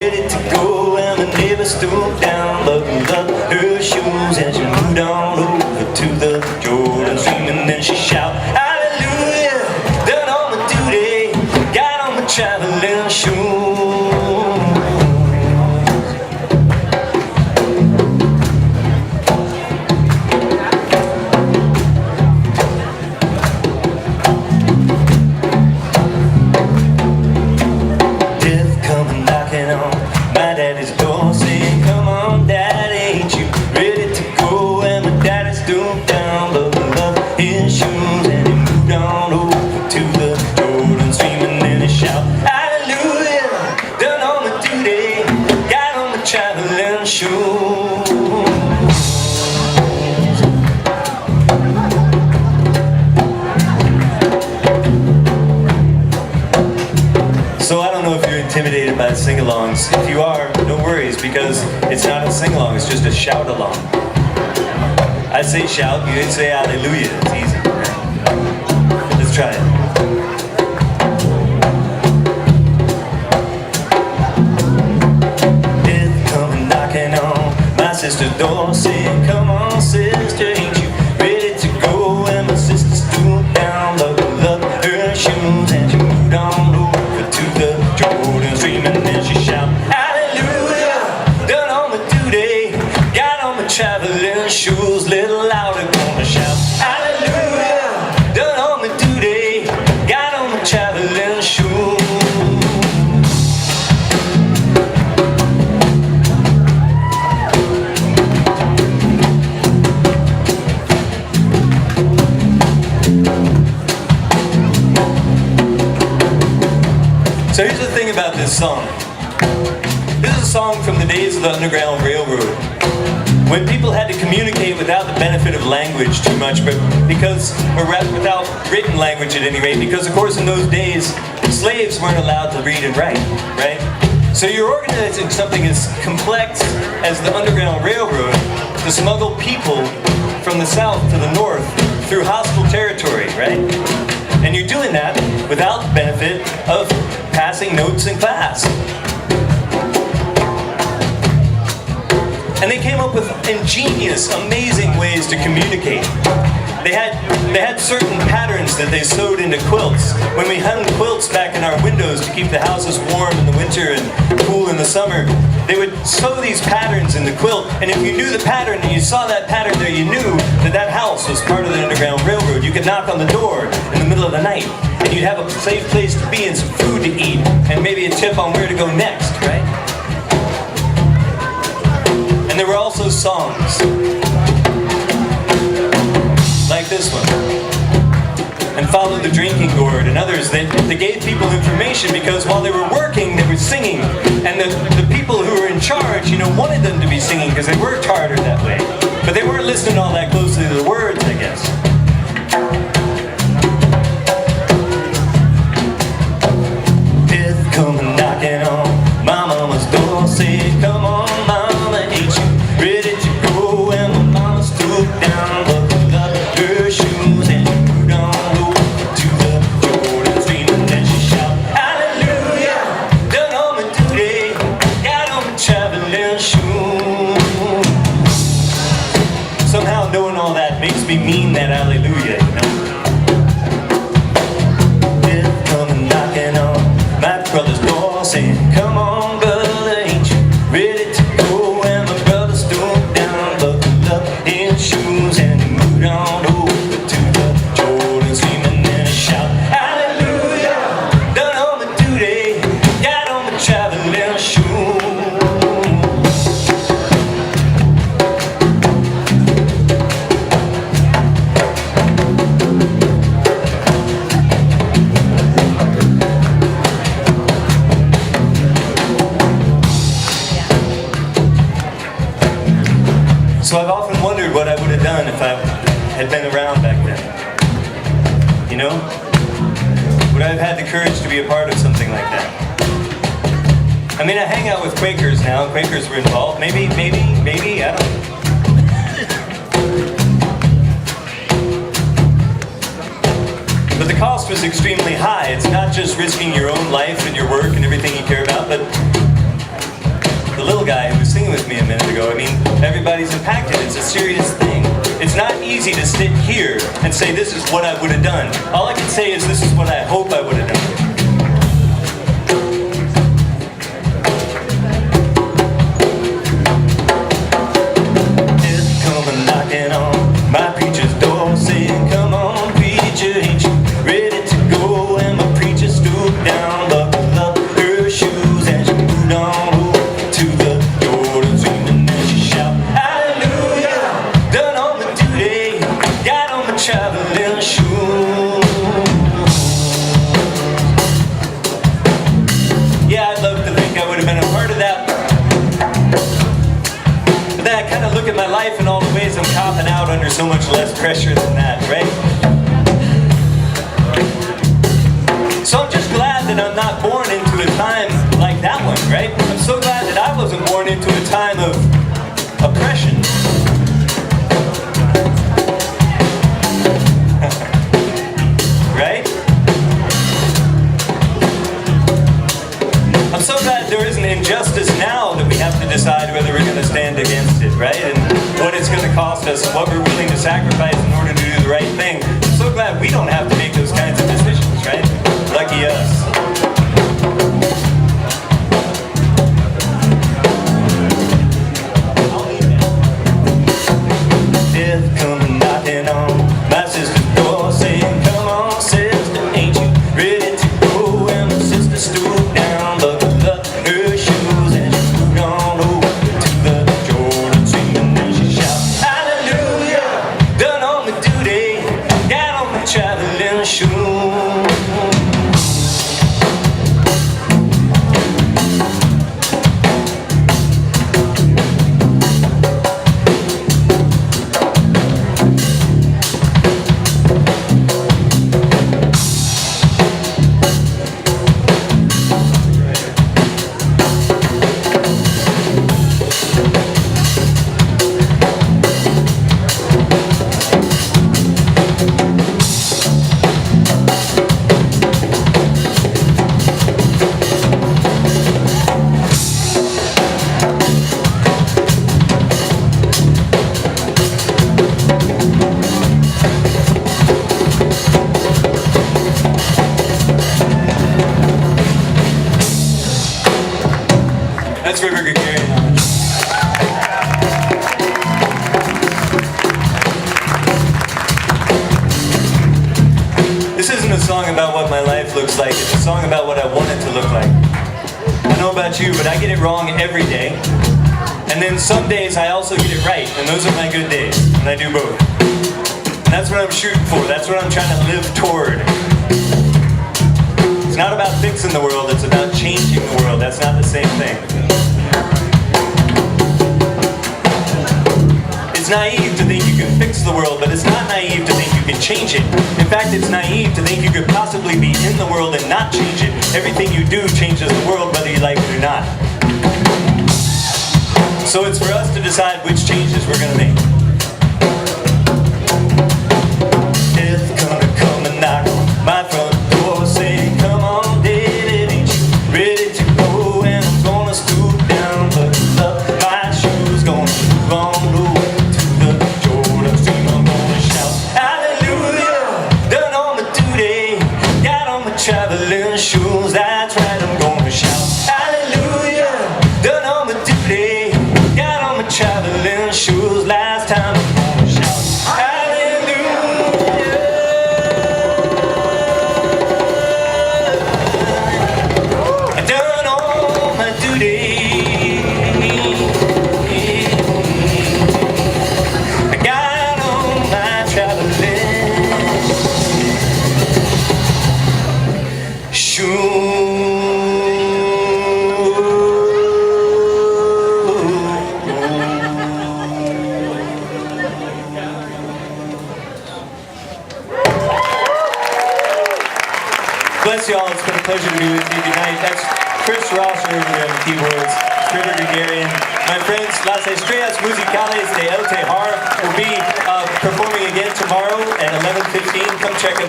Ready to go and the neighbor stood down, buckled up her shoes and she moved on over to the Jordan stream, and then she shouted, hallelujah, done all my duty, got on my traveling shoes. Death come knocking on my daddy's door, saying, come on daddy, ain't you ready to go? And my daddy stooped down, buckled up his shoes, and he moved on over to the Jordan stream, and then he shouted, hallelujah, done all my duty, got on my traveling shoes. So I don't know if you're intimidated by sing-alongs. If you are, no worries, because it's not a sing-along, it's just a shout-along. I say shout, you say hallelujah. It's easy. Let's try it. Death come knocking on my sister's door, saying, come on sister, ain't you ready to go? And my sister stooped down, buckled up her shoes, and she moved on over to the Jordan stream, and then she shouted, hallelujah, done all my duty, got on my traveling shoes. Little louder, gonna shout, hallelujah, done all my duty, got on my traveling shoes. So here's the thing about this song. This is a song from the days of the Underground Railroad, when people had to communicate without the benefit of language too much, but without written language at any rate, because of course in those days, slaves weren't allowed to read and write, right? So you're organizing something as complex as the Underground Railroad to smuggle people from the south to the north through hostile territory, right? And you're doing that without the benefit of passing notes in class. And they came up with ingenious, amazing ways to communicate. They had certain patterns that they sewed into quilts. When we hung quilts back in our windows to keep the houses warm in the winter and cool in the summer, they would sew these patterns in the quilt, and if you knew the pattern and you saw that pattern there, you knew that that house was part of the Underground Railroad. You could knock on the door in the middle of the night, and you'd have a safe place to be and some food to eat, and maybe a tip on where to go next, right? And there were also songs, like this one, and Follow the Drinking Gourd, and others that gave people information, because while they were working, they were singing, and the people who were in charge, wanted them to be singing because they worked harder that way, but they weren't listening all that closely to the words, I guess. Death come knocking on my mama's door, said, come on mama, ain't you ready to go? And my mama stooped down, buckled up her shoes, and she moved on over to the Jordan stream, and then she shouted, hallelujah, done all my duty, got on my traveling shoes. Somehow knowing all that makes me mean that hallelujah, Death come knocking on my brother's door, saying, come on brother, ain't you ready to go? And my brother stooped down, buckled up his shoes, and he moved on over to the Jordan stream, and then he shouted, hallelujah, done all my duty, got on my traveling shoes. So I've often wondered what I would have done if I had been around back then. Would I have had the courage to be a part of something like that? I mean, I hang out with Quakers now. Quakers were involved. Maybe, I don't know. But the cost was extremely high. It's not just risking your own life and your work and everything you care about, but guy who was singing with me a minute ago. I mean, everybody's impacted. It's a serious thing. It's not easy to sit here and say, this is what I would have done. All I can say is, this is what I hope I would have done. Death come a-knocking on my preacher's door, saying, come on, preacher, ain't you ready to go? And my preacher stooped down, buckled up her shoes, and she moved on over to the Jordan screaming, and she shout, hallelujah, done all my duty, got on my traveling shoes. Yeah, I'd love to think I would have been a part of that. But then I kind of look at my life and all the ways I'm copping out under so much less pressure than that, right? So I'm just glad that I'm not born into a time like that one, right? I'm so glad that I wasn't born into a time of oppression. Right? I'm so glad there isn't injustice now that we have to decide whether we're going to stand against it, right? And what it's going to cost us, what we're willing to sacrifice in order to do the right thing. I'm so glad we don't have to make those kinds of decisions, right? Lucky us. Death come knocking on my sister's door, saying, come on, sister, ain't you ready to go? And my sister stooped down, buckled up her shoes, and she moved on over to the Jordan singing, and she shout, hallelujah, done all my duty, got on my traveling shoes. That's River Gagarin. This isn't a song about what my life looks like. It's a song about what I want it to look like. I don't know about you, but I get it wrong every day. And then some days I also get it right, and those are my good days, and I do both. And that's what I'm shooting for. That's what I'm trying to live toward. It's not about fixing the world, it's about changing the world. That's not the same thing. It's naive to think you can fix the world, but it's not naive to think you can change it. In fact, it's naive to think you could possibly be in the world and not change it. Everything you do changes the world, whether you like it or not. So it's for us to decide which changes we're going to make. Death come and knock on my front door, saying, come on, David, ain't you ready to go? And I'm gonna stoop down, buckle up my shoes, gonna move on over to the Jordan stream. I'm gonna shout, hallelujah, done all my duty, got on my traveling shoes. That's right, I'm gonna shout, hallelujah, done all my duty, got on my traveling shoes. Last time I'm gonna shout, bless y'all. It's been a pleasure to be with you tonight. That's Chris Rosser over there on the keyboards. River Gagarin. My friends, Las Estrellas Musicales de El Tejar will be performing again tomorrow at 11:15. Come check them.